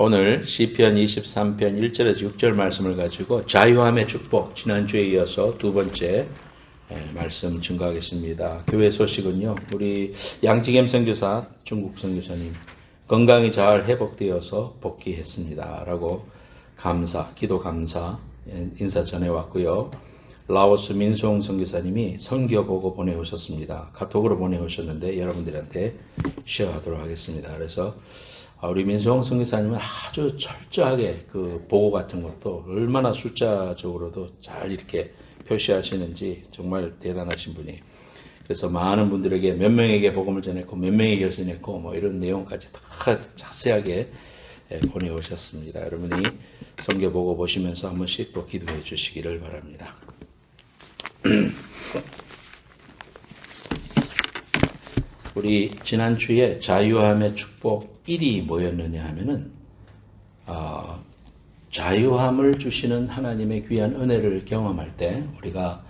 오늘 시편 23편 1절에서 6절 말씀을 가지고 자유함의 축복, 지난주에 이어서 두 번째 말씀 증거하겠습니다. 교회 소식은요, 우리 양지겸 선교사, 중국 선교사님 건강이 잘 회복되어서 복귀했습니다 라고 기도 감사 인사 전해왔고요. 라오스 민송 선교사님이 선교 보고 보내오셨습니다. 카톡으로 보내오셨는데 여러분들한테 쉐어하도록 하겠습니다. 그래서 우리 민송 선교사님은 아주 철저하게 그 보고 같은 것도 얼마나 숫자적으로도 잘 이렇게 표시하시는지 정말 대단하신 분이. 그래서 많은 분들에게 몇 명에게 복음을 전했고 몇 명에게 결신했고 뭐 이런 내용까지 다 자세하게 보내오셨습니다. 여러분이 선교 보고 보시면서 한 번씩 또 기도해 주시기를 바랍니다. 우리 지난주에 자유함의 축복 1이 뭐였느냐 하면은 자유함을 주시는 하나님의 귀한 은혜를 경험할 때 우리가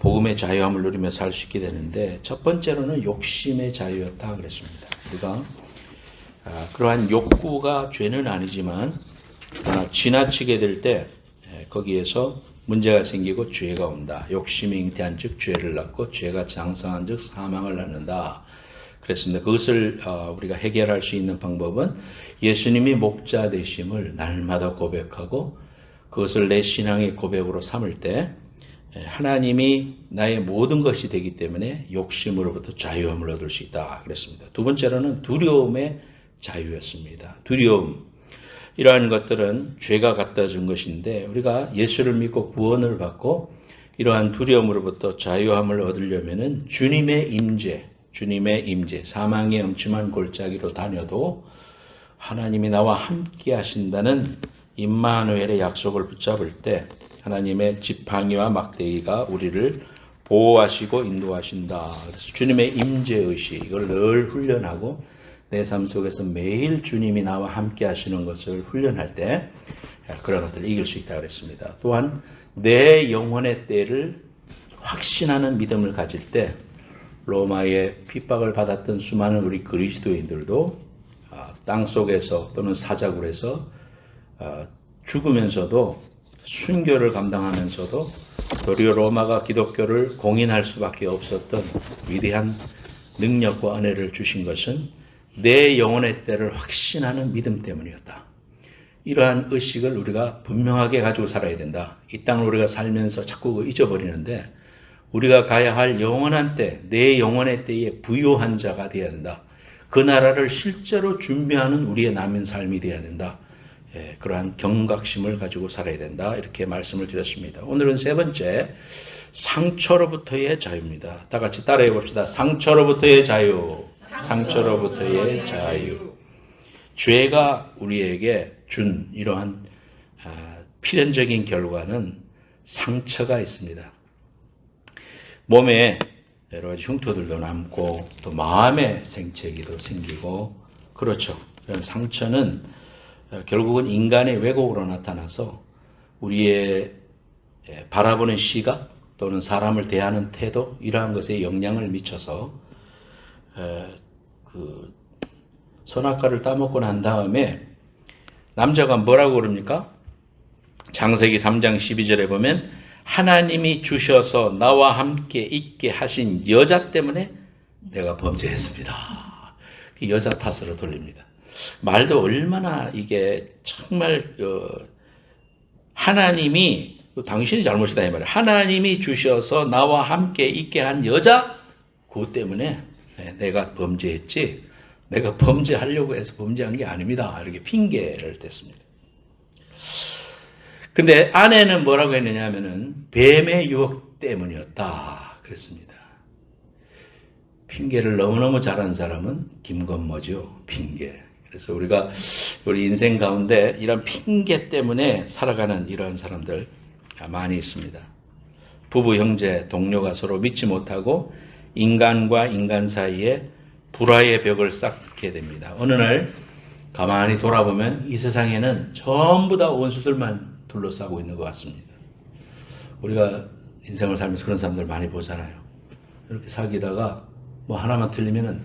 복음의 자유함을 누리며 살 수 있게 되는데, 첫 번째로는 욕심의 자유였다 그랬습니다. 우리가 그러한 욕구가 죄는 아니지만 지나치게 될 때 거기에서 문제가 생기고 죄가 온다. 욕심이 잉태한 즉 죄를 낳고 죄가 장성한 즉 사망을 낳는다 그랬습니다. 그것을 우리가 해결할 수 있는 방법은 예수님이 목자 되심을 날마다 고백하고 그것을 내 신앙의 고백으로 삼을 때 하나님이 나의 모든 것이 되기 때문에 욕심으로부터 자유함을 얻을 수 있다 그랬습니다. 두 번째로는 두려움의 자유였습니다. 두려움, 이러한 것들은 죄가 갖다 준 것인데 우리가 예수를 믿고 구원을 받고 이러한 두려움으로부터 자유함을 얻으려면은 주님의 임재, 사망의 음침한 골짜기로 다녀도 하나님이 나와 함께 하신다는 임마누엘의 약속을 붙잡을 때 하나님의 지팡이와 막대기가 우리를 보호하시고 인도하신다. 그래서 주님의 임재의식, 이걸 늘 훈련하고 내 삶 속에서 매일 주님이 나와 함께 하시는 것을 훈련할 때 그런 것들을 이길 수 있다고 그랬습니다. 또한 내 영혼의 때를 확신하는 믿음을 가질 때 로마의 핍박을 받았던 수많은 우리 그리스도인들도 땅속에서 또는 사자굴에서 죽으면서도 순교를 감당하면서도 도리어 로마가 기독교를 공인할 수밖에 없었던 위대한 능력과 은혜를 주신 것은 내 영혼의 때를 확신하는 믿음 때문이었다. 이러한 의식을 우리가 분명하게 가지고 살아야 된다. 이 땅을 우리가 살면서 자꾸 잊어버리는데 우리가 가야 할 영원한 때, 내 영혼의 때에 부요한 자가 되어야 된다. 그 나라를 실제로 준비하는 우리의 남은 삶이 되어야 된다. 그러한 경각심을 가지고 살아야 된다. 이렇게 말씀을 드렸습니다. 오늘은 세 번째, 상처로부터의 자유입니다. 다 같이 따라해 봅시다. 상처로부터의 자유. 상처로부터의 자유. 죄가 우리에게 준 이러한 필연적인 결과는 상처가 있습니다. 몸에 여러 가지 흉터들도 남고 또 마음의 생채기도 생기고 그렇죠. 이런 상처는 결국은 인간의 왜곡으로 나타나서 우리의 바라보는 시각 또는 사람을 대하는 태도 이러한 것에 영향을 미쳐서 그 선악과를 따먹고 난 다음에 남자가 뭐라고 그럽니까? 창세기 3장 12절에 보면 하나님이 주셔서 나와 함께 있게 하신 여자 때문에 내가 범죄했습니다. 그 여자 탓으로 돌립니다. 말도 얼마나 이게 정말 하나님이 당신이 잘못이다 이 말이에요. 하나님이 주셔서 나와 함께 있게 한 여자 그것 때문에 내가 범죄했지 내가 범죄하려고 해서 범죄한 게 아닙니다. 이렇게 핑계를 댔습니다. 근데 아내는 뭐라고 했느냐 하면은 뱀의 유혹 때문이었다 그랬습니다. 핑계를 너무너무 잘하는 사람은 김건모죠. 핑계. 그래서 우리가 우리 인생 가운데 이런 핑계 때문에 살아가는 이런 사람들 많이 있습니다. 부부, 형제, 동료가 서로 믿지 못하고 인간과 인간 사이에 불화의 벽을 쌓게 됩니다. 어느 날 가만히 돌아보면 이 세상에는 전부 다 원수들만 둘러싸고 있는 것 같습니다. 우리가 인생을 살면서 그런 사람들 많이 보잖아요. 이렇게 사귀다가 뭐 하나만 틀리면은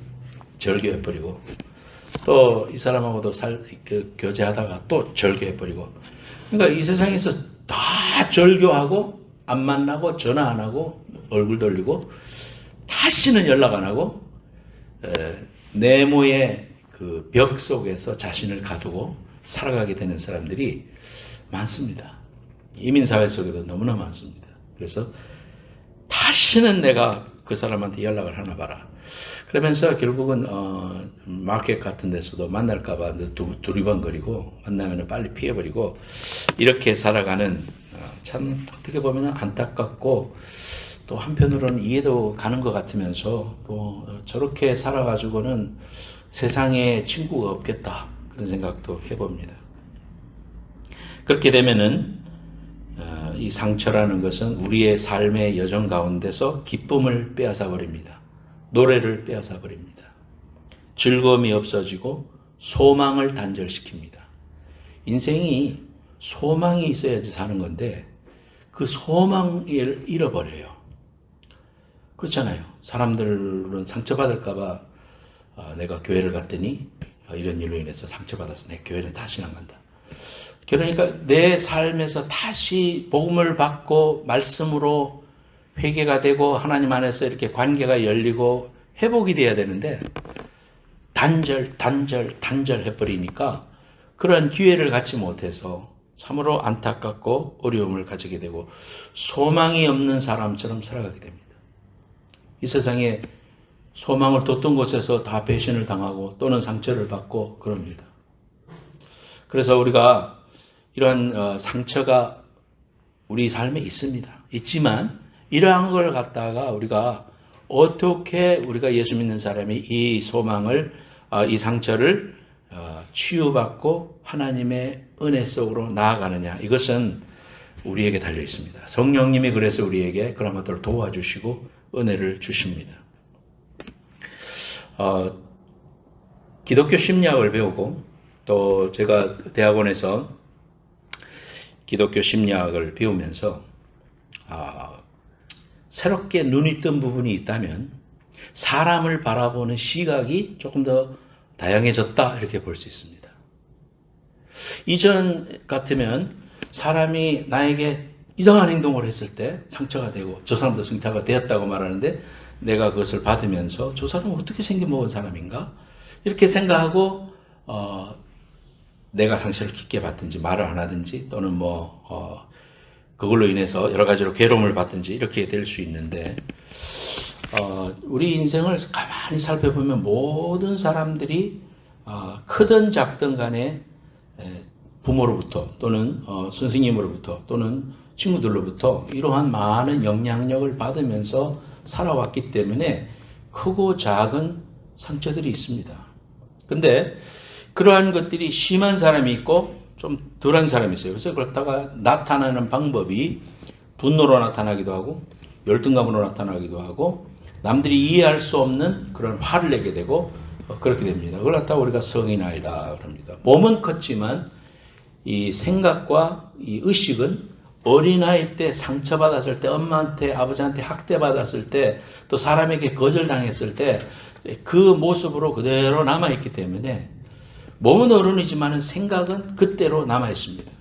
절교해버리고 또 이 사람하고도 교제하다가 또 절교해버리고 그러니까 이 세상에서 다 절교하고 안 만나고 전화 안 하고 얼굴 돌리고 다시는 연락 안 하고 네모의 그 벽 속에서 자신을 가두고 살아가게 되는 사람들이 많습니다. 이민사회 속에도 너무나 많습니다. 그래서 다시는 내가 그 사람한테 연락을 하나 봐라. 그러면서 결국은 마켓 같은 데서도 만날까봐 두리번거리고 만나면 빨리 피해버리고 이렇게 살아가는 참 어떻게 보면 안타깝고 또 한편으로는 이해도 가는 것 같으면서 또 저렇게 살아가지고는 세상에 친구가 없겠다 그런 생각도 해봅니다. 그렇게 되면은 이 상처라는 것은 우리의 삶의 여정 가운데서 기쁨을 빼앗아 버립니다. 노래를 빼앗아 버립니다. 즐거움이 없어지고 소망을 단절시킵니다. 인생이 소망이 있어야지 사는 건데 그 소망을 잃어버려요. 그렇잖아요. 사람들은 상처받을까봐 내가 교회를 갔더니 이런 일로 인해서 상처받아서 내 교회는 다시는 안 간다. 그러니까 내 삶에서 다시 복음을 받고 말씀으로 회개가 되고 하나님 안에서 이렇게 관계가 열리고 회복이 돼야 되는데 단절 해버리니까 그런 기회를 갖지 못해서 참으로 안타깝고 어려움을 가지게 되고 소망이 없는 사람처럼 살아가게 됩니다. 이 세상에 소망을 뒀던 곳에서 다 배신을 당하고 또는 상처를 받고 그럽니다. 그래서 우리가 이런 상처가 우리 삶에 있지만 이러한 걸 갖다가 우리가 어떻게 우리가 예수 믿는 사람이 이 소망을 이 상처를 치유받고 하나님의 은혜 속으로 나아가느냐 이것은 우리에게 달려 있습니다. 성령님이 그래서 우리에게 그런 것들을 도와주시고 은혜를 주십니다. 기독교 심리학을 배우고 또 제가 대학원에서 기독교 심리학을 배우면서 새롭게 눈이 뜬 부분이 있다면 사람을 바라보는 시각이 조금 더 다양해졌다 이렇게 볼 수 있습니다. 이전 같으면 사람이 나에게 이상한 행동을 했을 때 상처가 되고 저 사람도 상처가 되었다고 말하는데 내가 그것을 받으면서 저 사람은 어떻게 생겨먹은 사람인가 이렇게 생각하고 내가 상처를 깊게 받든지 말을 안 하든지 또는 그걸로 인해서 여러 가지로 괴로움을 받든지 이렇게 될 수 있는데 우리 인생을 가만히 살펴보면 모든 사람들이 크든 작든 간에 부모로부터 또는 선생님으로부터 또는 친구들로부터 이러한 많은 영향력을 받으면서 살아왔기 때문에 크고 작은 상처들이 있습니다. 근데 그러한 것들이 심한 사람이 있고 좀 덜한 사람이 있어요. 그래서 그렇다가 나타나는 방법이 분노로 나타나기도 하고 열등감으로 나타나기도 하고 남들이 이해할 수 없는 그런 화를 내게 되고 그렇게 됩니다. 그걸 갖다가 우리가 성인 아이다 그럽니다. 몸은 컸지만 이 생각과 이 의식은 어린아이 때 상처받았을 때 엄마한테 아버지한테 학대받았을 때 또 사람에게 거절당했을 때 그 모습으로 그대로 남아있기 때문에 몸은 어른이지만 생각은 그때로 남아있습니다.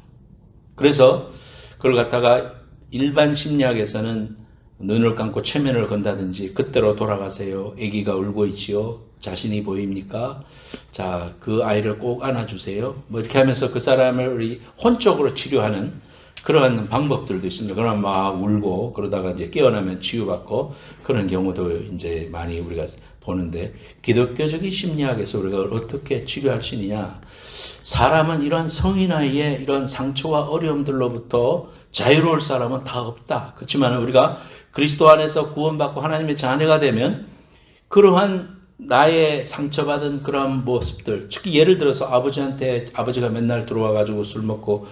그래서 그걸 갖다가 일반 심리학에서는 눈을 감고 최면을 건다든지 그때로 돌아가세요. 아기가 울고 있지요. 자신이 보입니까? 자, 그 아이를 꼭 안아주세요. 뭐 이렇게 하면서 그 사람을 우리 혼적으로 치료하는 그런 방법들도 있습니다. 그러나 막 울고 그러다가 이제 깨어나면 치유받고 그런 경우도 이제 많이 우리가 보는데, 기독교적인 심리학에서 우리가 어떻게 치료할 수 있느냐? 사람은 이런 성인 나이에 이런 상처와 어려움들로부터 자유로울 사람은 다 없다. 그렇지만 우리가 그리스도 안에서 구원받고 하나님의 자녀가 되면 그러한 나의 상처받은 그런 모습들, 특히 예를 들어서 아버지가 맨날 들어와 가지고 술 먹고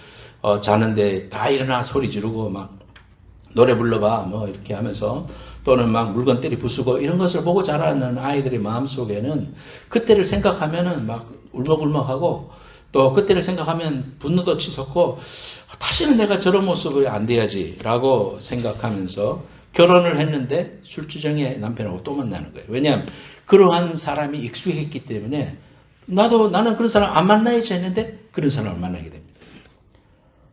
자는데 다 일어나 소리 지르고 막 노래 불러봐 뭐 이렇게 하면서, 또는 막 물건 때리 부수고 이런 것을 보고 자라는 아이들의 마음속에는 그때를 생각하면은 막 울먹울먹하고, 또 그때를 생각하면 분노도 치솟고 다시는 내가 저런 모습이 안 돼야지 라고 생각하면서 결혼을 했는데 술주정에 남편하고 또 만나는 거예요. 왜냐하면 그러한 사람이 익숙했기 때문에 나는 그런 사람 안 만나야지 했는데 그런 사람을 만나게 됩니다.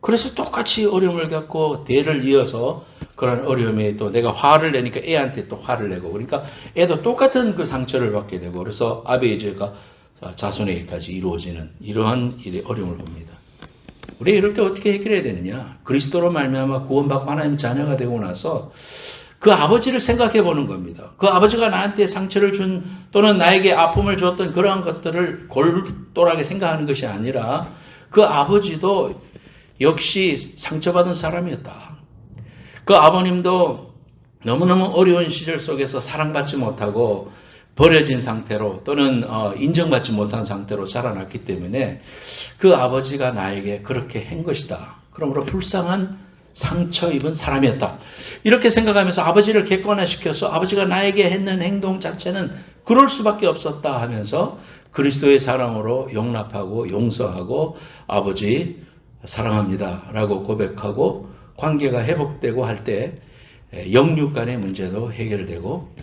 그래서 똑같이 어려움을 겪고 대를 이어서 그런 어려움에 또 내가 화를 내니까 애한테 또 화를 내고, 그러니까 애도 똑같은 그 상처를 받게 되고, 그래서 아베의 죄가 자손에게까지 이루어지는 이러한 일의 어려움을 봅니다. 우리 이럴 때 어떻게 해결해야 되느냐? 그리스도로 말미암아 구원받고 하나님 자녀가 되고 나서 그 아버지를 생각해 보는 겁니다. 그 아버지가 나한테 상처를 준 또는 나에게 아픔을 줬던 그러한 것들을 골똘하게 생각하는 것이 아니라, 그 아버지도 역시 상처받은 사람이었다. 그 아버님도 너무너무 어려운 시절 속에서 사랑받지 못하고 버려진 상태로 또는 인정받지 못한 상태로 자라났기 때문에 그 아버지가 나에게 그렇게 한 것이다. 그러므로 불쌍한 상처 입은 사람이었다. 이렇게 생각하면서 아버지를 객관화시켜서 아버지가 나에게 했는 행동 자체는 그럴 수밖에 없었다 하면서 그리스도의 사랑으로 용납하고 용서하고 아버지 사랑합니다 라고 고백하고 관계가 회복되고 할 때 영육 간의 문제도 해결되고,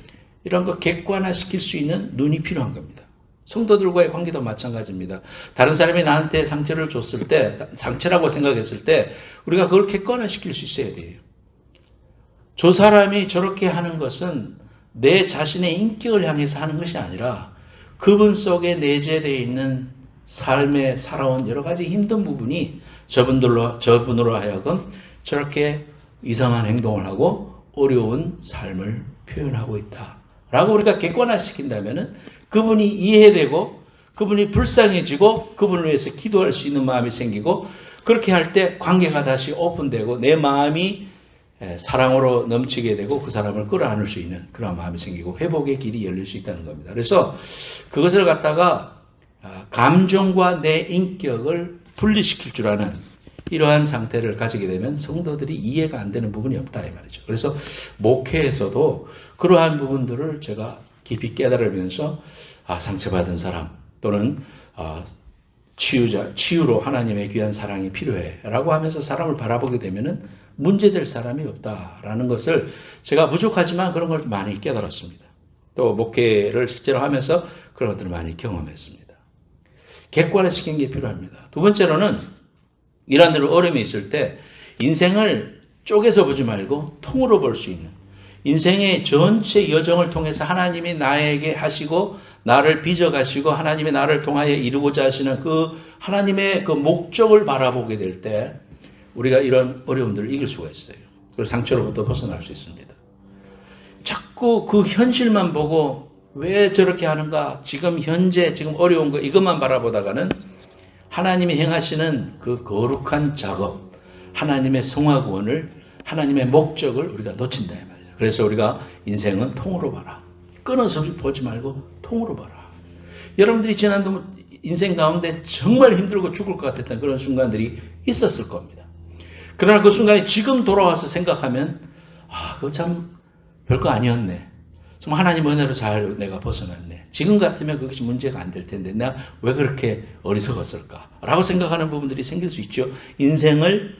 이런 거 객관화시킬 수 있는 눈이 필요한 겁니다. 성도들과의 관계도 마찬가지입니다. 다른 사람이 나한테 상처를 줬을 때, 상처라고 생각했을 때 우리가 그걸 객관화시킬 수 있어야 돼요. 저 사람이 저렇게 하는 것은 내 자신의 인격을 향해서 하는 것이 아니라 그분 속에 내재되어 있는 삶에 살아온 여러 가지 힘든 부분이 저분으로 하여금 저렇게 이상한 행동을 하고 어려운 삶을 표현하고 있다 라고 우리가 객관화시킨다면 그분이 이해되고 그분이 불쌍해지고 그분을 위해서 기도할 수 있는 마음이 생기고, 그렇게 할 때 관계가 다시 오픈되고 내 마음이 사랑으로 넘치게 되고 그 사람을 끌어안을 수 있는 그런 마음이 생기고 회복의 길이 열릴 수 있다는 겁니다. 그래서 그것을 갖다가 감정과 내 인격을 분리시킬 줄 아는 이러한 상태를 가지게 되면 성도들이 이해가 안 되는 부분이 없다 이 말이죠. 그래서 목회에서도 그러한 부분들을 제가 깊이 깨달으면서 상처받은 사람 또는 치유로 하나님의 귀한 사랑이 필요해 라고 하면서 사람을 바라보게 되면은 문제될 사람이 없다라는 것을 제가 부족하지만 그런 걸 많이 깨달았습니다. 또 목회를 실제로 하면서 그런 것들을 많이 경험했습니다. 객관화시키는 게 필요합니다. 두 번째로는 이러한 대로 어려움이 있을 때 인생을 쪼개서 보지 말고 통으로 볼 수 있는, 인생의 전체 여정을 통해서 하나님이 나에게 하시고 나를 빚어가시고 하나님이 나를 통하여 이루고자 하시는 그 하나님의 그 목적을 바라보게 될 때 우리가 이런 어려움들을 이길 수가 있어요. 그리고 상처로부터 벗어날 수 있습니다. 자꾸 그 현실만 보고 왜 저렇게 하는가, 지금 현재 지금 어려운 거 이것만 바라보다가는 하나님이 행하시는 그 거룩한 작업, 하나님의 성화구원을, 하나님의 목적을 우리가 놓친다 이 말이죠. 그래서 우리가 인생은 통으로 봐라. 끊어서 보지 말고 통으로 봐라. 여러분들이 지난 인생 가운데 정말 힘들고 죽을 것 같았던 그런 순간들이 있었을 겁니다. 그러나 그 순간에 지금 돌아와서 생각하면 그거 참 별거 아니었네. 정말 하나님 은혜로 잘 내가 벗어났네. 지금 같으면 그것이 문제가 안 될 텐데 내가 왜 그렇게 어리석었을까? 라고 생각하는 부분들이 생길 수 있죠. 인생을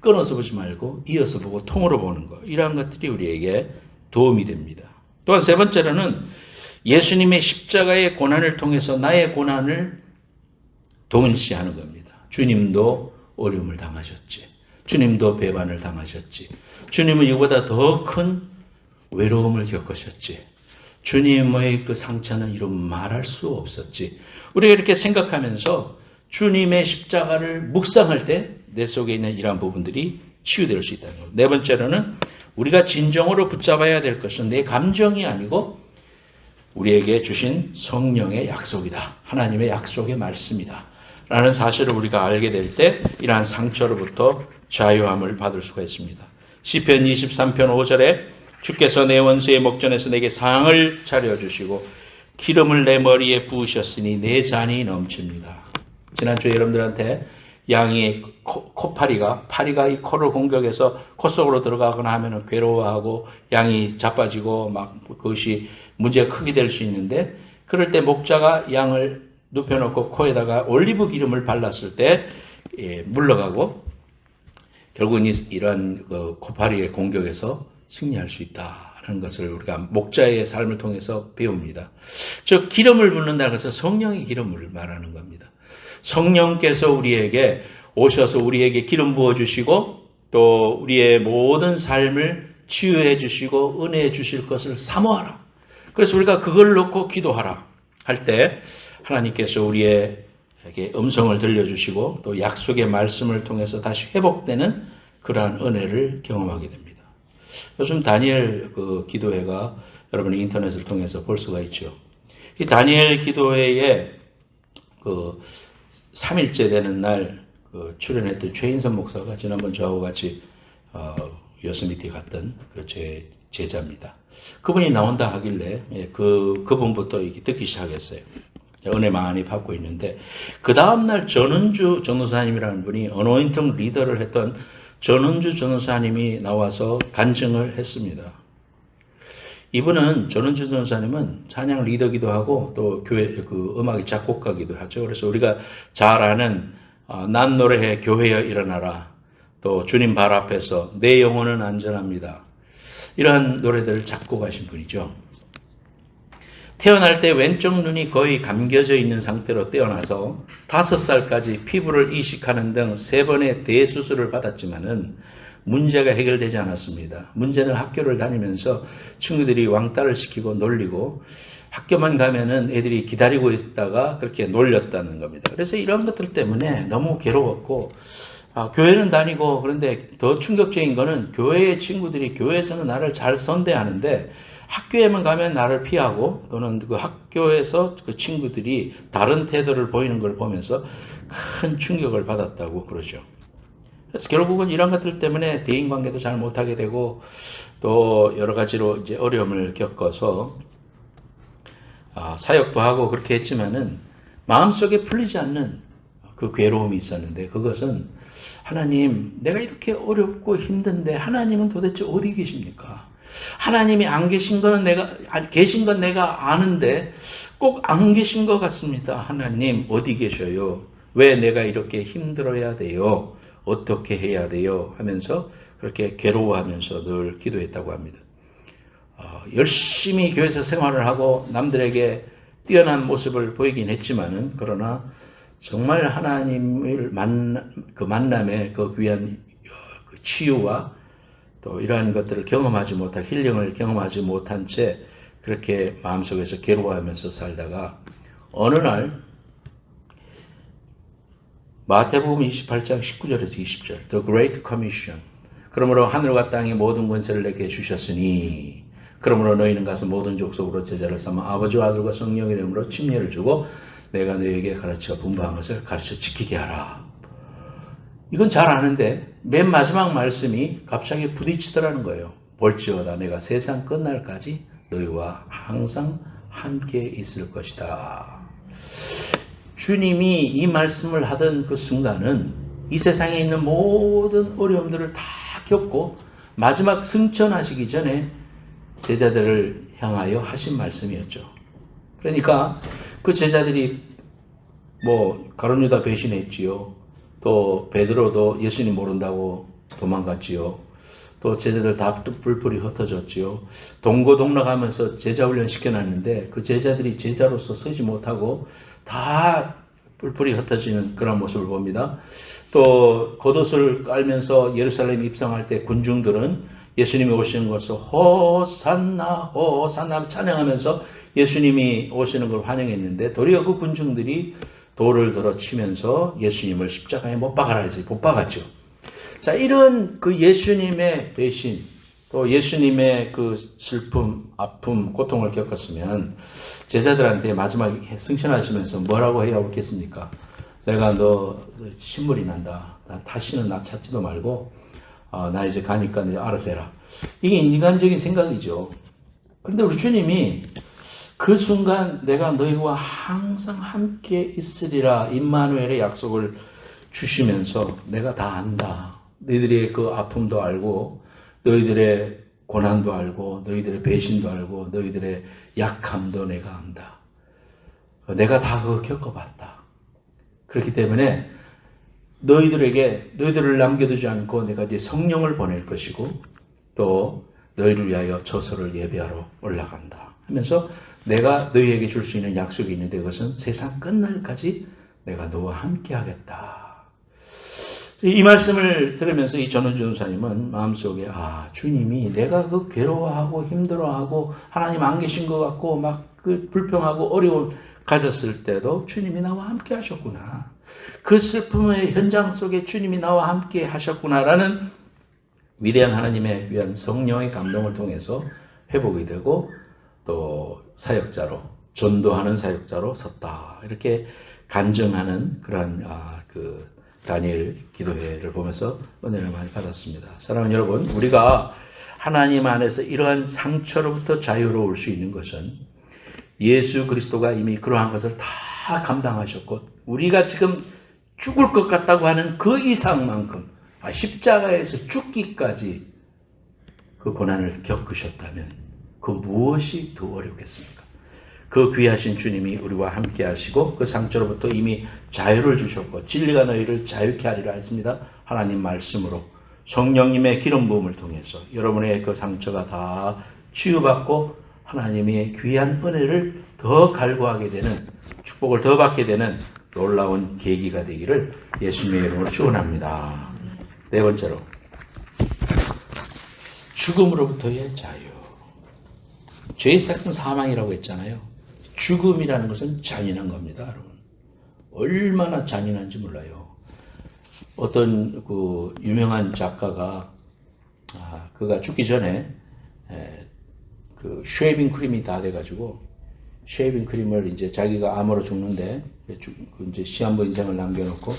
끊어서 보지 말고 이어서 보고 통으로 보는 것. 이러한 것들이 우리에게 도움이 됩니다. 또한 세 번째로는 예수님의 십자가의 고난을 통해서 나의 고난을 동일시하는 겁니다. 주님도 어려움을 당하셨지. 주님도 배반을 당하셨지. 주님은 이보다 더 큰 외로움을 겪으셨지. 주님의 그 상처는 이루 말할 수 없었지. 우리가 이렇게 생각하면서 주님의 십자가를 묵상할 때 내 속에 있는 이러한 부분들이 치유될 수 있다는 것. 네 번째로는 우리가 진정으로 붙잡아야 될 것은 내 감정이 아니고 우리에게 주신 성령의 약속이다. 하나님의 약속의 말씀이다. 라는 사실을 우리가 알게 될 때 이러한 상처로부터 자유함을 받을 수가 있습니다. 시편 23편 5절에 주께서 내 원수의 목전에서 내게 상을 차려주시고 기름을 내 머리에 부으셨으니 내 잔이 넘칩니다. 지난주에 여러분들한테 양이 파리가 이 코를 공격해서 코 속으로 들어가거나 하면 괴로워하고 양이 자빠지고 막 그것이 문제가 크게 될 수 있는데, 그럴 때 목자가 양을 눕혀놓고 코에다가 올리브 기름을 발랐을 때 물러가고 결국은 이런 코파리의 공격에서 승리할 수 있다는 것을 우리가 목자의 삶을 통해서 배웁니다. 즉 기름을 붓는다는 것은 성령의 기름을 말하는 겁니다. 성령께서 우리에게 오셔서 우리에게 기름 부어주시고 또 우리의 모든 삶을 치유해 주시고 은혜해 주실 것을 사모하라. 그래서 우리가 그걸 놓고 기도하라 할 때 하나님께서 우리에게 음성을 들려주시고 또 약속의 말씀을 통해서 다시 회복되는 그러한 은혜를 경험하게 됩니다. 요즘 다니엘 기도회가 여러분이 인터넷을 통해서 볼 수가 있죠. 이 다니엘 기도회에 3일째 되는 날 출연했던 최인선 목사가 지난번 저하고 같이 요스미티 갔던 제 제자입니다. 그분이 나온다 하길래 그분부터 듣기 시작했어요. 은혜 많이 받고 있는데 그 다음날 전은주 전도사님이라는 분이 어노인팅 리더를 했던 전은주 전도사님이 나와서 간증을 했습니다. 이분은 전은주 전도사님은 찬양 리더기도 하고 또 교회 음악의 작곡가기도 하죠. 그래서 우리가 잘 아는 난 노래해 교회여 일어나라, 또 주님 발 앞에서 내 영혼은 안전합니다, 이러한 노래들을 작곡하신 분이죠. 태어날 때 왼쪽 눈이 거의 감겨져 있는 상태로 태어나서 5살까지 피부를 이식하는 등 3번의 대수술을 받았지만은 문제가 해결되지 않았습니다. 문제는 학교를 다니면서 친구들이 왕따를 시키고 놀리고 학교만 가면은 애들이 기다리고 있다가 그렇게 놀렸다는 겁니다. 그래서 이런 것들 때문에 너무 괴로웠고 교회는 다니고, 그런데 더 충격적인 거는 교회의 친구들이 교회에서는 나를 잘 선대하는데 학교에만 가면 나를 피하고 또는 그 학교에서 그 친구들이 다른 태도를 보이는 걸 보면서 큰 충격을 받았다고 그러죠. 그래서 결국은 이런 것들 때문에 대인관계도 잘 못하게 되고 또 여러 가지로 이제 어려움을 겪어서 사역도 하고 그렇게 했지만은 마음속에 풀리지 않는 그 괴로움이 있었는데, 그것은 하나님, 내가 이렇게 어렵고 힘든데 하나님은 도대체 어디 계십니까? 하나님이 안 계신 건 계신 건 내가 아는데 꼭 안 계신 것 같습니다. 하나님 어디 계셔요? 왜 내가 이렇게 힘들어야 돼요? 어떻게 해야 돼요? 하면서 그렇게 괴로워하면서 늘 기도했다고 합니다. 열심히 교회에서 생활을 하고 남들에게 뛰어난 모습을 보이긴 했지만은, 그러나 정말 하나님을 만남의 그 귀한 그 치유와 또 이러한 것들을 경험하지 못한, 힐링을 경험하지 못한 채 그렇게 마음속에서 괴로워하면서 살다가 어느 날 마태복음 28장 19절에서 20절, The Great Commission, 그러므로 하늘과 땅의 모든 권세를 내게 주셨으니 그러므로 너희는 가서 모든 족속으로 제자를 삼아 아버지와 아들과 성령의 이름으로 침례를 주고 내가 너희에게 가르쳐 분부한 것을 가르쳐 지키게 하라. 이건 잘 아는데 맨 마지막 말씀이 갑자기 부딪히더라는 거예요. 볼지어다 내가 세상 끝날까지 너희와 항상 함께 있을 것이다. 주님이 이 말씀을 하던 그 순간은 이 세상에 있는 모든 어려움들을 다 겪고 마지막 승천하시기 전에 제자들을 향하여 하신 말씀이었죠. 그러니까 그 제자들이 가룟유다 배신했지요. 또 베드로도 예수님 모른다고 도망갔지요. 또 제자들 다 뿔뿔이 흩어졌지요. 동고동락하면서 제자 훈련 시켜놨는데 그 제자들이 제자로서 서지 못하고 다 뿔뿔이 흩어지는 그런 모습을 봅니다. 또 겉옷을 깔면서 예루살렘 입성할 때 군중들은 예수님이 오시는 것을 호산나 호산나 찬양하면서 예수님이 오시는 걸 환영했는데, 도리어 그 군중들이 돌을 들어 치면서 예수님을 십자가에 못 박아라 해서 못 박았죠. 자, 이런 그 예수님의 배신, 또 예수님의 그 슬픔, 아픔, 고통을 겪었으면 제자들한테 마지막에 승천하시면서 뭐라고 해야 옳겠습니까? 내가 너 신물이 난다. 다시는 나 찾지도 말고 나 이제 가니까 너 알아서 해라. 이게 인간적인 생각이죠. 그런데 우리 주님이 그 순간 내가 너희와 항상 함께 있으리라 임마누엘의 약속을 주시면서 내가 다 안다. 너희들의 그 아픔도 알고 너희들의 고난도 알고 너희들의 배신도 알고 너희들의 약함도 내가 안다. 내가 다 그거 겪어봤다. 그렇기 때문에 너희들을 남겨두지 않고 내가 이제 성령을 보낼 것이고 또 너희를 위하여 처소를 예배하러 올라간다 하면서 내가 너희에게 줄 수 있는 약속이 있는데 그것은 세상 끝날까지 내가 너와 함께 하겠다. 이 말씀을 들으면서 이 전원주 전사님은 마음속에 주님이 내가 그 괴로워하고 힘들어하고 하나님 안 계신 것 같고 막 그 불평하고 어려움 가졌을 때도 주님이 나와 함께 하셨구나. 그 슬픔의 현장 속에 주님이 나와 함께 하셨구나라는 위대한 하나님의 위한 성령의 감동을 통해서 회복이 되고 또 사역자로 전도하는 사역자로 섰다. 이렇게 간증하는 그러한 그 다니엘 기도회를 보면서 은혜를 많이 받았습니다. 사랑하는 여러분, 우리가 하나님 안에서 이러한 상처로부터 자유로울 수 있는 것은 예수 그리스도가 이미 그러한 것을 다 감당하셨고 우리가 지금 죽을 것 같다고 하는 그 이상만큼 십자가에서 죽기까지 그 고난을 겪으셨다면 그 무엇이 더 어렵겠습니까? 그 귀하신 주님이 우리와 함께 하시고 그 상처로부터 이미 자유를 주셨고 진리가 너희를 자유케 하리라 했습니다. 하나님 말씀으로 성령님의 기름 부음을 통해서 여러분의 그 상처가 다 치유받고 하나님의 귀한 은혜를 더 갈구하게 되는 축복을 더 받게 되는 놀라운 계기가 되기를 예수님의 이름으로 축원합니다. 네 번째로 죽음으로부터의 자유. 죄의 삭은 사망이라고 했잖아요. 죽음이라는 것은 잔인한 겁니다, 여러분. 얼마나 잔인한지 몰라요. 어떤 그 유명한 작가가 그가 죽기 전에 그 쉐이빙 크림이 다 돼가지고 쉐이빙 크림을 이제 자기가 암으로 죽는데 이제 시한부 인생을 남겨놓고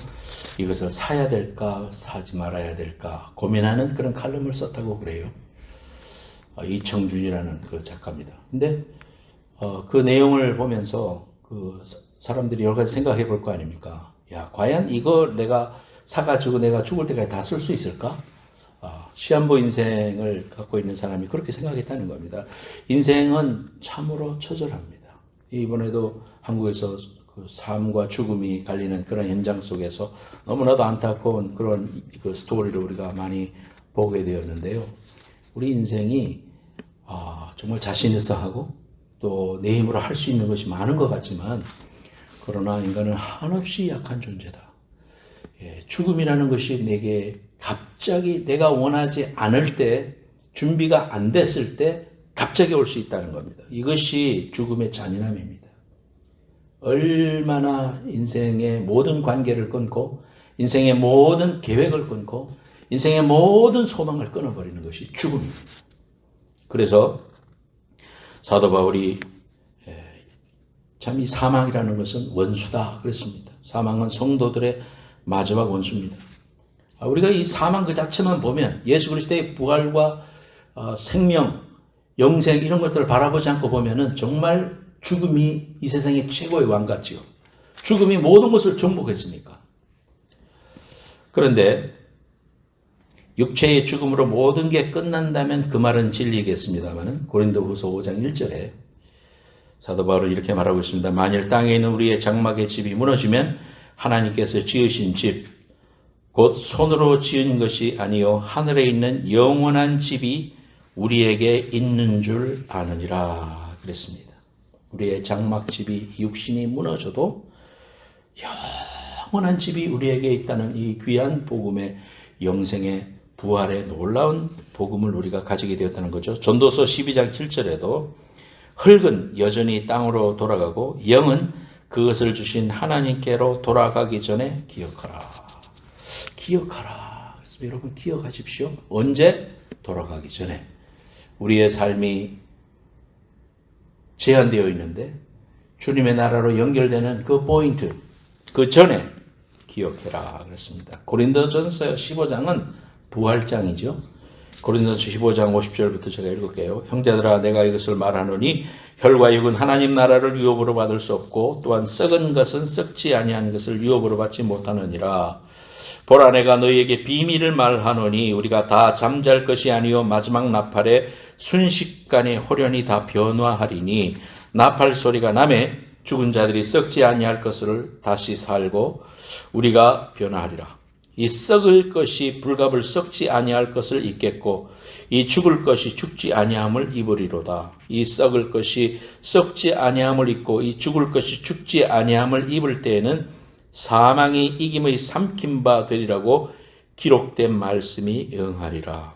이것을 사야 될까 사지 말아야 될까 고민하는 그런 칼럼을 썼다고 그래요. 이청준이라는 그 작가입니다. 근데 그 내용을 보면서 그 사람들이 여러 가지 생각해 볼 거 아닙니까? 야, 과연 이거 내가 사가지고 내가 죽을 때까지 다 쓸 수 있을까? 시한부 인생을 갖고 있는 사람이 그렇게 생각했다는 겁니다. 인생은 참으로 처절합니다. 이번에도 한국에서 그 삶과 죽음이 갈리는 그런 현장 속에서 너무나도 안타까운 그런 그 스토리를 우리가 많이 보게 되었는데요. 우리 인생이 정말 자신 있어 하고 또 내 힘으로 할 수 있는 것이 많은 것 같지만 그러나 인간은 한없이 약한 존재다. 죽음이라는 것이 내게 갑자기 내가 원하지 않을 때 준비가 안 됐을 때 갑자기 올 수 있다는 겁니다. 이것이 죽음의 잔인함입니다. 얼마나 인생의 모든 관계를 끊고 인생의 모든 계획을 끊고 인생의 모든 소망을 끊어버리는 것이 죽음입니다. 그래서 사도 바울이 참 이 사망이라는 것은 원수다 그랬습니다. 사망은 성도들의 마지막 원수입니다. 우리가 이 사망 그 자체만 보면 예수 그리스도의 부활과 생명, 영생 이런 것들을 바라보지 않고 보면은 정말 죽음이 이 세상의 최고의 왕 같지요. 죽음이 모든 것을 정복했으니까. 그런데 육체의 죽음으로 모든 게 끝난다면 그 말은 진리겠습니다만 고린도후서 5장 1절에 사도 바울은 이렇게 말하고 있습니다. 만일 땅에 있는 우리의 장막의 집이 무너지면 하나님께서 지으신 집, 곧 손으로 지은 것이 아니요 하늘에 있는 영원한 집이 우리에게 있는 줄 아느니라 그랬습니다. 우리의 장막집이 육신이 무너져도 영원한 집이 우리에게 있다는 이 귀한 복음의 영생의 부활의 놀라운 복음을 우리가 가지게 되었다는 거죠. 전도서 12장 7절에도 흙은 여전히 땅으로 돌아가고 영은 그것을 주신 하나님께로 돌아가기 전에 기억하라. 기억하라. 그래서 여러분 기억하십시오. 언제? 돌아가기 전에. 우리의 삶이 제한되어 있는데 주님의 나라로 연결되는 그 포인트, 그 전에 기억해라 그랬습니다. 고린도전서 15장은 부활장이죠. 고린도전서 15장 50절부터 제가 읽을게요. 형제들아 내가 이것을 말하노니 혈과 육은 하나님 나라를 유업으로 받을 수 없고 또한 썩은 것은 썩지 아니한 것을 유업으로 받지 못하느니라. 보라 내가 너희에게 비밀을 말하노니 우리가 다 잠잘 것이 아니요 마지막 나팔에 순식간에 호련히 다 변화하리니 나팔 소리가 나매 죽은 자들이 썩지 아니할 것을 다시 살고 우리가 변화하리라. 이 썩을 것이 불갑을 썩지 아니할 것을 입겠고 이 죽을 것이 죽지 아니함을 입으리로다. 이 썩을 것이 썩지 아니함을 입고 이 죽을 것이 죽지 아니함을 입을 때에는 사망이 이김의 삼킨 바 되리라고 기록된 말씀이 응하리라.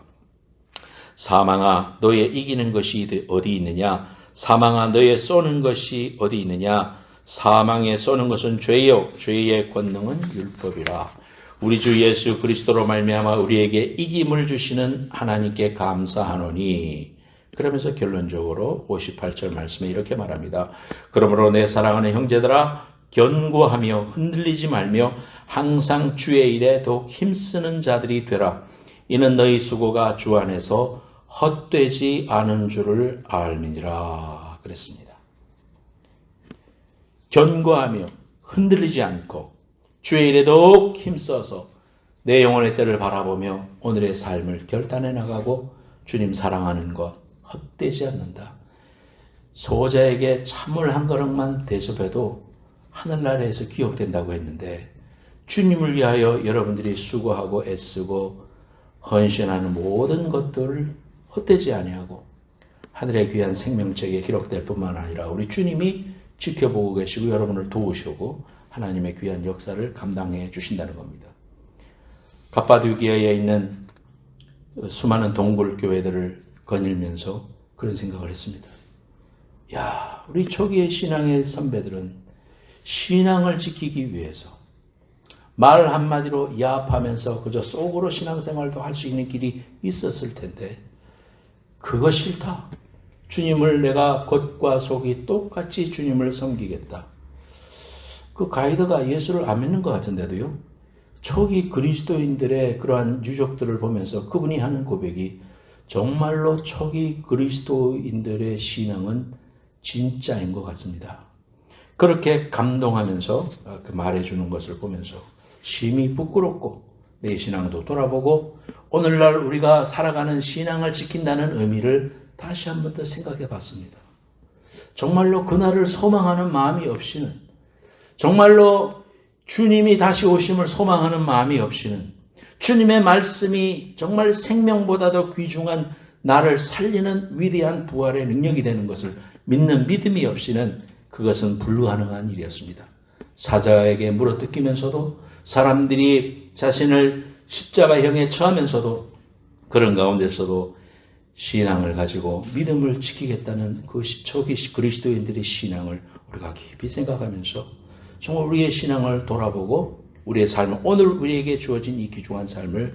사망아 너의 이기는 것이 어디 있느냐? 사망아 너의 쏘는 것이 어디 있느냐? 사망에 쏘는 것은 죄요 죄의 권능은 율법이라. 우리 주 예수 그리스도로 말미암아 우리에게 이김을 주시는 하나님께 감사하노니. 그러면서 결론적으로 58절 말씀에 이렇게 말합니다. 그러므로 내 사랑하는 형제들아 견고하며 흔들리지 말며 항상 주의 일에 더욱 힘쓰는 자들이 되라. 이는 너희 수고가 주 안에서 헛되지 않은 줄을 알미니라 그랬습니다. 견고하며 흔들리지 않고 주의 일에 더욱 힘써서 내 영혼의 때를 바라보며 오늘의 삶을 결단해 나가고 주님 사랑하는 것 헛되지 않는다. 소자에게 찬물 한 그릇만 대접해도 하늘나라에서 기억된다고 했는데 주님을 위하여 여러분들이 수고하고 애쓰고 헌신하는 모든 것들을 헛되지 아니하고 하늘의 귀한 생명책에 기록될 뿐만 아니라 우리 주님이 지켜보고 계시고 여러분을 도우시고 하나님의 귀한 역사를 감당해 주신다는 겁니다. 갑바두기아에 있는 수많은 동굴 교회들을 거닐면서 그런 생각을 했습니다. 야, 우리 초기의 신앙의 선배들은 신앙을 지키기 위해서 말 한마디로 야합하면서 그저 속으로 신앙생활도 할 수 있는 길이 있었을 텐데 그거 싫다. 주님을 내가 겉과 속이 똑같이 주님을 섬기겠다. 그 가이드가 예수를 안 믿는 것 같은데도요. 초기 그리스도인들의 그러한 유족들을 보면서 그분이 하는 고백이 정말로 초기 그리스도인들의 신앙은 진짜인 것 같습니다. 그렇게 감동하면서 말해주는 것을 보면서 심히 부끄럽고 내 신앙도 돌아보고 오늘날 우리가 살아가는 신앙을 지킨다는 의미를 다시 한 번 더 생각해 봤습니다. 정말로 그날을 소망하는 마음이 없이는 정말로 주님이 다시 오심을 소망하는 마음이 없이는 주님의 말씀이 정말 생명보다도 귀중한 나를 살리는 위대한 부활의 능력이 되는 것을 믿는 믿음이 없이는 그것은 불가능한 일이었습니다. 사자에게 물어뜯기면서도 사람들이 자신을 십자가형에 처하면서도 그런 가운데서도 신앙을 가지고 믿음을 지키겠다는 그 초기 그리스도인들의 신앙을 우리가 깊이 생각하면서 정말 우리의 신앙을 돌아보고 우리의 삶, 오늘 우리에게 주어진 이 귀중한 삶을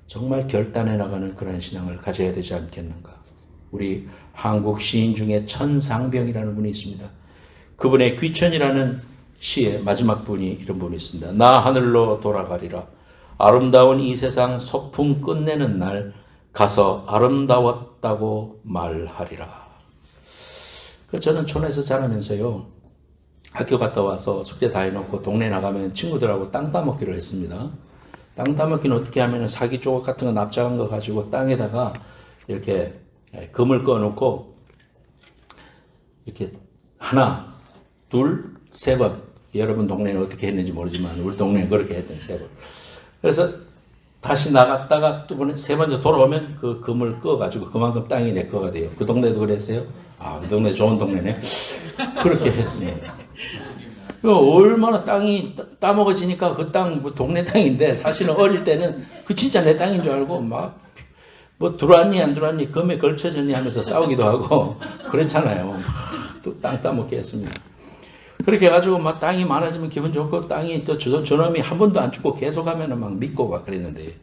정말 결단해 나가는 그런 신앙을 가져야 되지 않겠는가. 우리 한국 시인 중에 천상병이라는 분이 있습니다. 그분의 귀천이라는 시의 마지막 분이 이런 분이 있습니다. 나 하늘로 돌아가리라. 아름다운 이 세상 소풍 끝내는 날 가서 아름다웠다고 말하리라. 저는 촌에서 자라면서요. 학교 갔다 와서 숙제 다 해놓고 동네 나가면 친구들하고 땅 따먹기를 했습니다. 땅 따먹기는 어떻게 하면 사기 조각 같은 거 납작한 거 가지고 땅에다가 이렇게 금을 꺼놓고 이렇게 하나, 둘, 세 번. 여러분 동네는 어떻게 했는지 모르지만 우리 동네는 그렇게 했던 세 번. 그래서 다시 나갔다가 또 세 번째 돌아오면 그 금을 꺼가지고 그만큼 땅이 내 거가 돼요. 그 동네도 그랬어요? 아, 그 동네 좋은 동네네. 그렇게 했습니다. 얼마나 땅이 따먹어지니까 그 땅, 뭐 동네 땅인데 사실은 어릴 때는 그 진짜 내 땅인 줄 알고 막 뭐 들어왔니 안 들어왔니 금에 걸쳐졌니 하면서 싸우기도 하고 그랬잖아요. 또 땅 따먹게 했습니다. 그렇게 해가지고 막 땅이 많아지면 기분 좋고 땅이 또 저놈이 한 번도 안 죽고 계속 하면은 막 믿고 막 그랬는데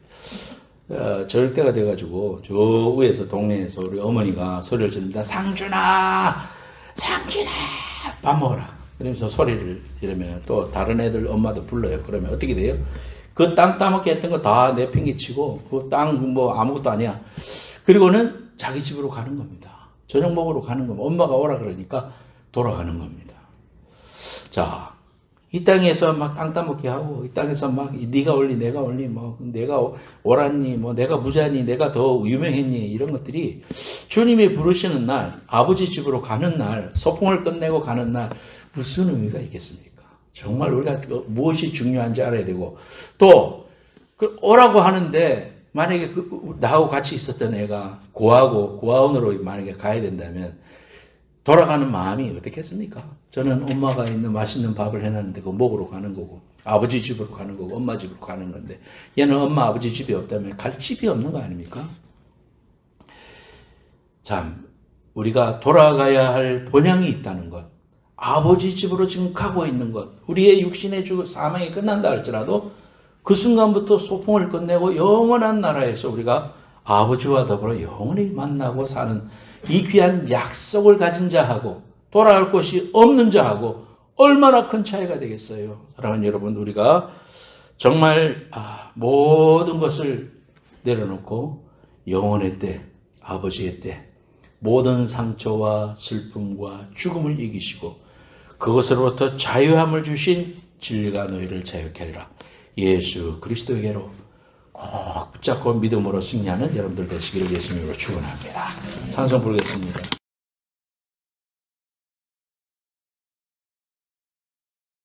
저럴 때가 돼가지고 저 위에서 동네에서 우리 어머니가 소리를 지릅니다. 상준아 밥 먹어라. 그러면서 소리를 지르면 또 다른 애들 엄마도 불러요. 그러면 어떻게 돼요? 그 땅 따먹게 했던 거 다 내팽개치고 그 땅 뭐 아무것도 아니야. 그리고는 자기 집으로 가는 겁니다. 저녁 먹으러 가는 겁니다. 엄마가 오라 그러니까 돌아가는 겁니다. 자, 이 땅에서 막 땅 따먹게 하고 이 땅에서 막 네가 올리 내가 올리 뭐 내가 옳았니 뭐 내가 부자니 내가 더 유명했니 이런 것들이 주님이 부르시는 날 아버지 집으로 가는 날 소풍을 끝내고 가는 날 무슨 의미가 있겠습니까? 정말 우리가 무엇이 중요한지 알아야 되고 또 오라고 하는데 만약에 나하고 같이 있었던 애가 고아원으로 만약에 가야 된다면 돌아가는 마음이 어떻겠습니까? 저는 엄마가 있는 맛있는 밥을 해놨는데 그거 먹으러 가는 거고 아버지 집으로 가는 거고 엄마 집으로 가는 건데 얘는 엄마 아버지 집이 없다면 갈 집이 없는 거 아닙니까? 참 우리가 돌아가야 할 본향이 있다는 것 아버지 집으로 지금 가고 있는 것 우리의 육신의 사망이 끝난다 할지라도 그 순간부터 소풍을 끝내고 영원한 나라에서 우리가 아버지와 더불어 영원히 만나고 사는 이 귀한 약속을 가진 자하고 돌아갈 곳이 없는 자하고 얼마나 큰 차이가 되겠어요. 사랑하는 여러분 우리가 정말 모든 것을 내려놓고 영혼의 때 아버지의 때 모든 상처와 슬픔과 죽음을 이기시고 그것으로부터 자유함을 주신 진리가 너희를 자유케 하리라. 예수 그리스도에게로 꼭 붙잡고 믿음으로 승리하는 여러분들 되시기를 예수님으로 축원합니다. 찬송 부르겠습니다.